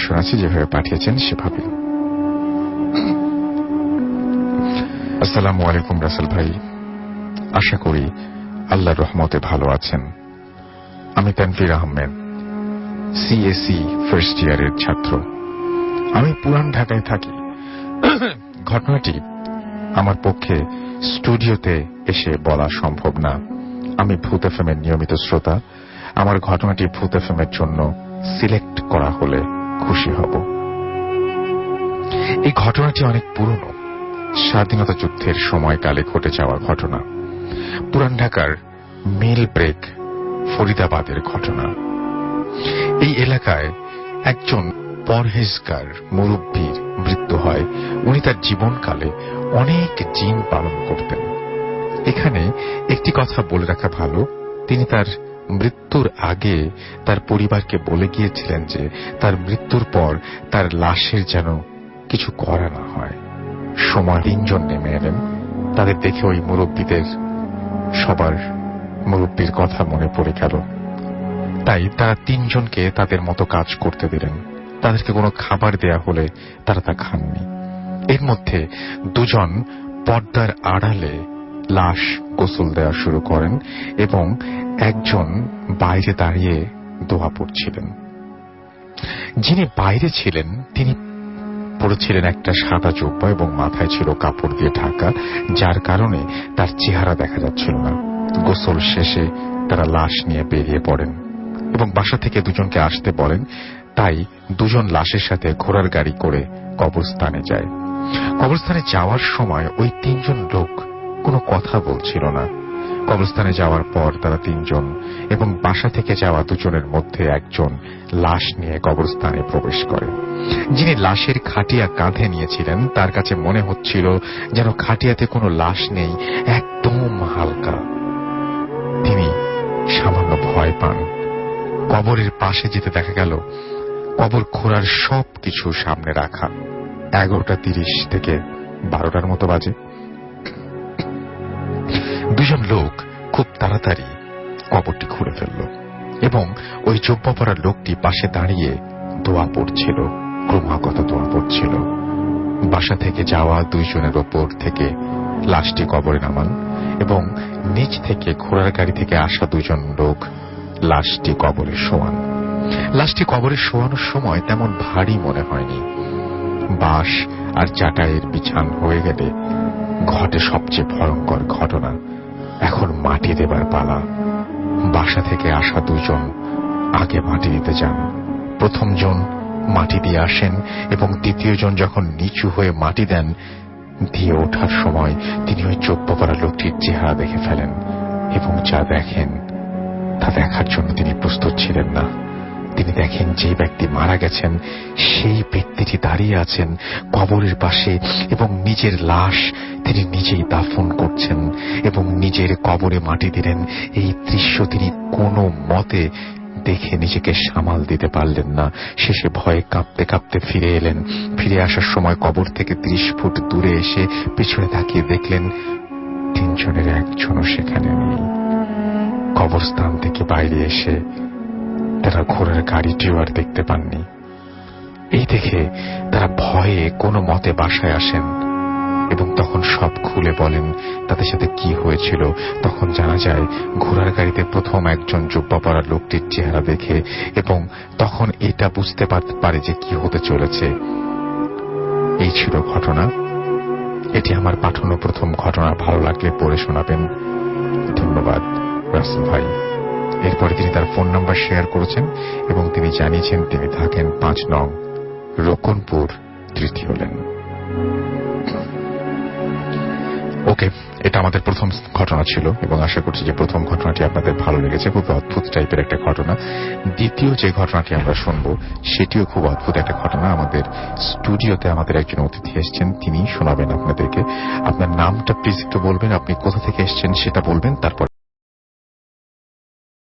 শোনাচ্ছি যেভাবে পাঠিয়েছেন সেভাবে। আসসালামু আলাইকুম রাসেল ভাই, আশা করি আল্লাহর রহমতে ভালো আছেন। আমি তানভীর আহমেদ, সিএসি ফার্স্ট ইয়ারের ছাত্র। আমি পুরান ঢাকায় থাকি। ঘটনাটি আমার পক্ষে স্টুডিওতে এসে বলা সম্ভব না। আমি ভূত এফএমের নিয়মিত শ্রোতা। আমার ঘটনাটি ভূত এফএমের জন্য সিলেক্ট করা হলে খুশি হব। এই ঘটনাটি অনেক পুরনো, স্বাধীনতা যুদ্ধের সময়কালে ঘটে যাওয়া ঘটনা। পুরান ঢাকার মিল ব্রেক ফরিদাবাদের ঘটনা। এই এলাকায় একজন পরহেজগার মুরব্বীর মৃত্যু হয়। উনি তার জীবনকালে অনেক জিন পালন করতেন। এখানে একটি কথা বলে রাখা ভালো, তিনি তার মৃত্যুর আগে তার পরিবারকে বলে গিয়েছিলেন যে তার মৃত্যুর পর তার লাশের যেন কিছু করা না হয়। সময় 3 জন নেমে এলেন। তাদের দেখে ওই সবার মুরব্বীর কথা মনে পড়ে গেল। তাই তারা 3 জনকে তাদের মতো কাজ করতে দিলেন। তাদেরকে কোনো খাবার দেয়া হলে তারা তা খাননি। এর মধ্যে 2 জন পর্দার আড়ালে লাশ গোসল দেওয়া শুরু করেন এবং একজন বাইরে দাঁড়িয়ে দোয়া পড়ছিলেন। যিনি বাইরে ছিলেন তিনি পড়েছিলেন একটা সাদা জুব্বা এবং মাথায় ছিল কাপড় দিয়ে ঢাকা, যার কারণে তার চেহারা দেখা যাচ্ছিল না। গোসল শেষে তারা লাশ নিয়ে বেরিয়ে পড়েন এবং বাসা থেকে 2 জনকে আসতে বলেন। তাই 2 জন লাশের সাথে ঘোড়ার গাড়ি করে কবরস্থানে যায়। কবরস্থানে যাওয়ার সময় ওই 3 জন লোক কোনো কথা বলছিল না। কবরস্থানে যাওয়ার পর তারা 3 জন এবং বাসা থেকে যাওয়া 2 জনের মধ্যে একজন লাশ নিয়ে কবরস্থানে প্রবেশ করে। যিনি লাশের খাটিয়া কাঁধে নিয়েছিলেন তার কাছে মনে হচ্ছিল যেন খাটিয়াতে কোনো লাশ নেই, একদম হালকা। তিনি সামান্য ভয় পান। কবরের পাশে যেতে দেখা গেল কবর খোঁড়ার সবকিছু সামনে রাখা। 11:30 থেকে 12টার মতো বাজে। 2 জন লোক খুব তাড়াতাড়ি কবরটি খুঁড়ে ফেলল এবং ওই জুব্বা পরা লোকটি পাশে দাঁড়িয়ে দোয়া পড়ছিল, ক্রমাগত দোয়া পড়ছিল। বাসা থেকে যাওয়া 2 জনের ওপর থেকে লাশটি কবরে নামান এবং নিচ থেকে ঘোড়ার গাড়ি থেকে আসা 2 জন লোক লাশটি কবরে শোয়ান। লাশটি কবরে শোয়ানোর সময় তেমন ভারী মনে হয়নি। বাঁশ আর চাটাইয়ের বিছান হয়ে গেলে ঘটে সবচেয়ে ভয়ঙ্কর ঘটনা। এখন মাটি দেবার পালা। বাসা থেকে আসা 2 জন আগে মাটি দিতে যান। প্রথম জন মাটি দিয়ে আসেন এবং দ্বিতীয় জন যখন নিচু হয়ে মাটি দেন, দিয়ে ওঠার সময় তিনি ওই জুব্বা পরা লোকটির চেহারা দেখে ফেলেন এবং যা দেখেন তা দেখার জন্য তিনি প্রস্তুত ছিলেন না। তিনি দেখেন যে ব্যক্তি মারা গেছেন সেই ব্যক্তিটি দাঁড়িয়ে আছেন কবরের পাশে এবং নিজের লাশ তিনি নিজেই দাফন করছেন এবং নিজের কবরে মাটি দিলেন। এই দৃশ্য তিনি কোনো মতে দেখে নিজেকে সামাল দিতে পারলেন না। শেষে ভয়ে কাঁপতে কাঁপতে ফিরে এলেন। ফিরে আসার সময় কবর থেকে 30 ফুট দূরে এসে পিছনে তাকিয়ে দেখলেন 3 জনের একজনও সেখানে নেই। কবরস্থান থেকে বাইরে এসে তারা ঘোড়ার গাড়িটিও আর দেখতে পাননি। এই দেখে তারা ভয়ে কোনো মতে বাসায় আসেন এবং তখন সব খুলে বলেন তাদের সাথে কি হয়েছিল। তখন জানা যায় ঘোড়ার গাড়িতে প্রথম একজন জুব্বা পরা লোকটির চেহারা দেখে এবং তখন এটা বুঝতে পারে যে কি হতে চলেছে। এই ছিল ঘটনা। এটি আমার পাঠানো প্রথম ঘটনা। ভালো লাগলে পড়ে শোনাবেন। ধন্যবাদ রাসেল ভাই। এরপরে তিনি তার ফোন নাম্বার শেয়ার করেছেন এবং তিনি জানিয়েছেন তিনি থাকেন 5 নং রোকনপুর 3য় লেন। ওকে, এটা আমাদের প্রথম ঘটনা ছিল এবং আশা করছি যে প্রথম ঘটনাটি আপনাদের ভালো লেগেছে। খুব অদ্ভুত টাইপের একটা ঘটনা। দ্বিতীয় যে ঘটনাটি আমরা শুনবো সেটিও খুব অদ্ভুত একটা ঘটনা। আমাদের স্টুডিওতে আমাদের একজন অতিথি এসেছেন, তিনি শোনাবেন আপনাদেরকে। আপনার নামটা প্লিজ একটু বলবেন, আপনি কোথা থেকে এসেছেন সেটা বলবেন, তারপর